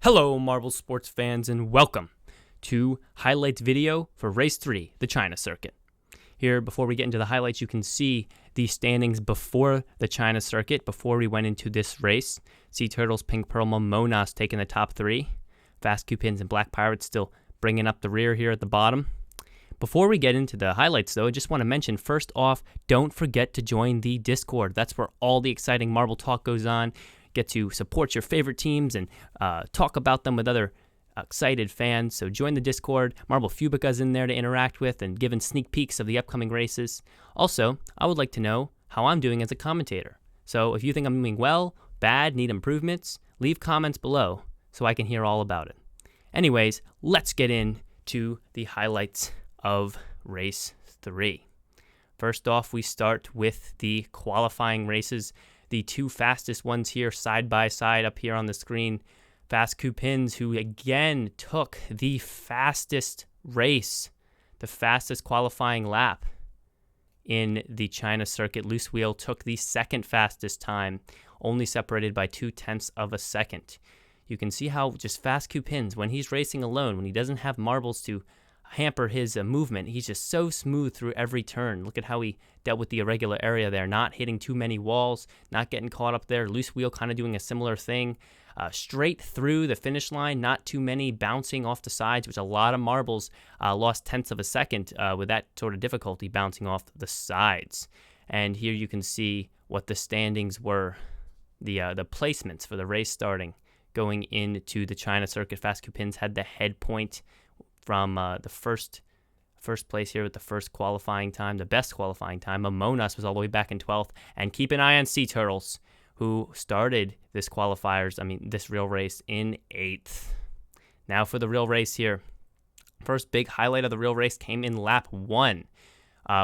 Hello, Marble Sports fans, and welcome to highlights video for Race 3, the China Circuit. Here, before we get into the highlights, you can see the standings before the China Circuit, before we went into this race. Sea Turtles, Pink Pearl, Momonas taking the top three. Fast Coupons and Black Pirates still bringing up the rear here at the bottom. Before we get into the highlights, though, I just want to mention, first off, don't forget to join the Discord. That's where all the exciting Marble talk goes on. Get to support your favorite teams and talk about them with other excited fans. So join the Discord. Marble Fubeca's in there to interact with and giving sneak peeks of the upcoming races. Also, I would like to know how I'm doing as a commentator. So if you think I'm doing well, bad, need improvements, leave comments below so I can hear all about it. Anyways, let's get into the highlights of Race 3. First off, we start with the qualifying races. The two fastest ones here side by side up here on the screen. Fast Coupons, who again took the fastest race, the fastest qualifying lap in the China Circuit. Loose Wheel took the second fastest time, only separated by 0.2 of a second. You can see how just Fast Coupons, when he's racing alone, when he doesn't have marbles to hamper his movement, he's just so smooth through every turn. Look at how he dealt with the irregular area there, not hitting too many walls, not getting caught up there. Loose Wheel kind of doing a similar thing. Straight through the finish line, not too many bouncing off the sides, which a lot of marbles lost 0.1 of a second with that sort of difficulty bouncing off the sides. And here you can see what the standings were, the placements for the race starting going into the China Circuit. Fast Coupons had the head point from the first place here with the first qualifying time, the best qualifying time. Momonas was all the way back in 12th. And keep an eye on Sea Turtles, who started this real race in 8th. Now for the real race here. First big highlight of the real race came in lap 1,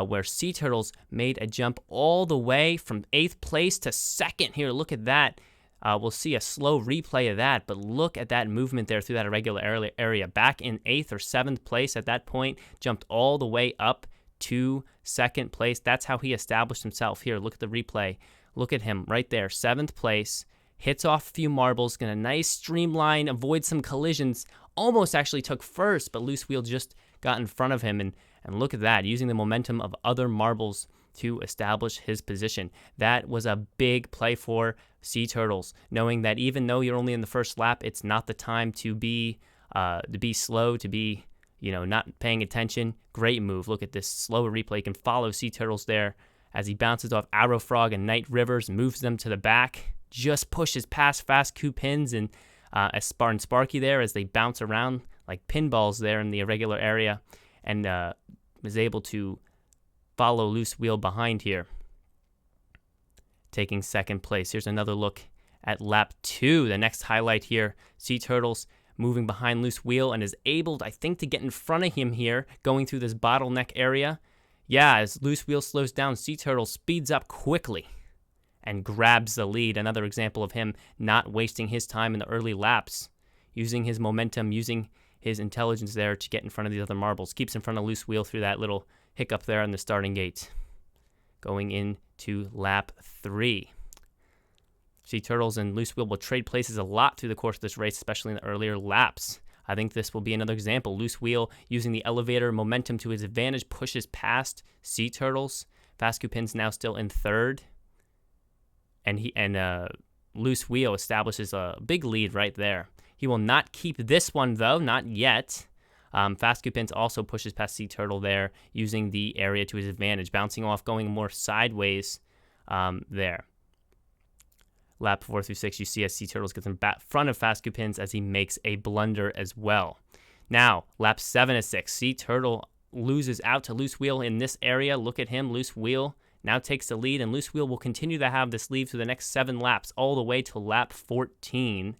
where Sea Turtles made a jump all the way from 8th place to 2nd. Here, look at that. We'll see a slow replay of that, but look at that movement there through that irregular area. Back in 8th or 7th place at that point, jumped all the way up to 2nd place. That's how he established himself. Here, look at the replay. Look at him right there, 7th place. Hits off a few marbles, gonna nice streamline, avoid some collisions. Almost actually took first, but Loose Wheel just got in front of him. And look at that, using the momentum of other marbles to establish his position. That was a big play for Sea Turtles, knowing that even though you're only in the first lap, it's not the time to be slow, to be not paying attention. Great move. Look at this slow replay. You can follow Sea Turtles there as he bounces off Arrow Frog and Night Rivers, moves them to the back, just pushes past Fast Coupons and Sparky there as they bounce around like pinballs there in the irregular area, and was able to follow Loose Wheel behind here, taking 2nd place. Here's another look at lap 2, the next highlight here. Sea Turtles moving behind Loose Wheel and is able, I think, to get in front of him here, going through this bottleneck area. Yeah, as Loose Wheel slows down, Sea Turtle speeds up quickly and grabs the lead. Another example of him not wasting his time in the early laps, using his momentum, using his intelligence there to get in front of these other marbles. Keeps in front of Loose Wheel through that little hiccup there on the starting gate. Going into lap 3. Sea Turtles and Loose Wheel will trade places a lot through the course of this race, especially in the earlier laps. I think this will be another example. Loose Wheel, using the elevator momentum to his advantage, pushes past Sea Turtles. Fast Coupons now still in 3rd. And Loose Wheel establishes a big lead right there. He will not keep this one, though, not yet. Fast Coupons also pushes past Sea Turtle there, using the area to his advantage, bouncing off, going more sideways there. Lap 4 through 6, you see as Sea Turtles gets in front of Fast Coupons as he makes a blunder as well. Now, lap 7 to 6, Sea Turtle loses out to Loose Wheel in this area. Look at him, Loose Wheel now takes the lead, and Loose Wheel will continue to have this lead through the next 7 laps, all the way to lap 14.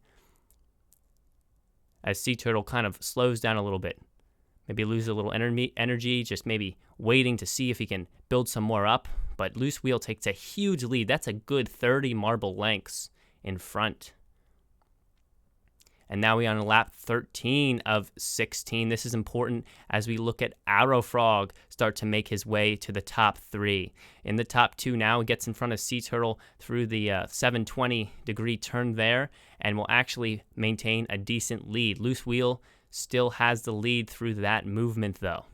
As Sea Turtle kind of slows down a little bit. Maybe loses a little energy, just maybe waiting to see if he can build some more up. But Loose Wheel takes a huge lead. That's a good 30 marble lengths in front. And now we're on lap 13 of 16. This is important as we look at Arrowfrog start to make his way to the top 3. In the top 2 now, he gets in front of Sea Turtle through the 720-degree turn there, and will actually maintain a decent lead. Loose Wheel still has the lead through that movement, though.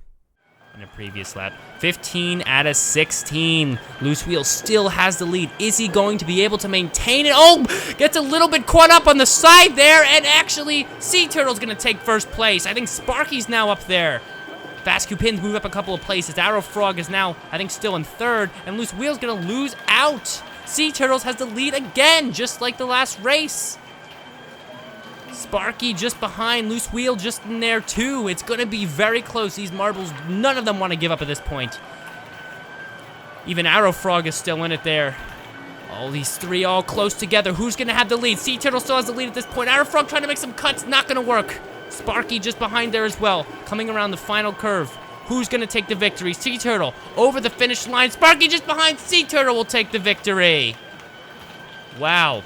In a previous lap, 15 out of 16. Loose Wheel still has the lead. Is he going to be able to maintain it? Oh, gets a little bit caught up on the side there, and actually, Sea Turtle's gonna take first place. I think Sparky's now up there. Fast Cupins move up a couple of places. Arrowfrog is now, I think, still in third, and Loose Wheel's gonna lose out. Sea Turtles has the lead again, just like the last race. Sparky just behind, Loose Wheel just in there too. It's going to be very close. These marbles, none of them want to give up at this point. Even Arrowfrog is still in it there. All these three all close together. Who's going to have the lead? Sea Turtle still has the lead at this point. Arrowfrog trying to make some cuts, not going to work. Sparky just behind there as well, coming around the final curve. Who's going to take the victory? Sea Turtle over the finish line. Sparky just behind. Sea Turtle will take the victory. Wow.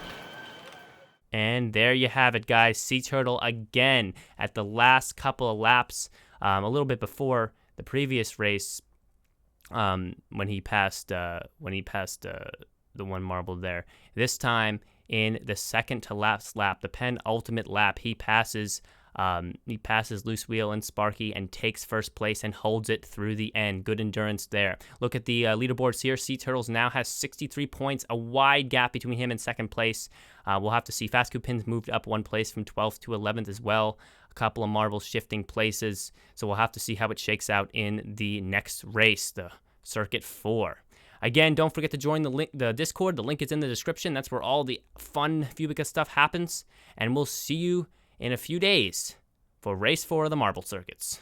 And there you have it, guys. Sea Turtle again at the last couple of laps, a little bit before the previous race, when he passed the one marble there. This time in the second to last lap, the penultimate lap, he passes Loose Wheel and Sparky and takes first place and holds it through the end. Good endurance there. Look at the leaderboards here. Sea Turtles now has 63 points, a wide gap between him and second place. We'll have to see. Fast Cupins moved up one place from 12th to 11th as well. A couple of marbles shifting places. So we'll have to see how it shakes out in the next race, the Circuit 4. Again, don't forget to join the Discord. The link is in the description. That's where all the fun Fubeca stuff happens. And we'll see you in a few days for Race 4 of the Marble Circuits.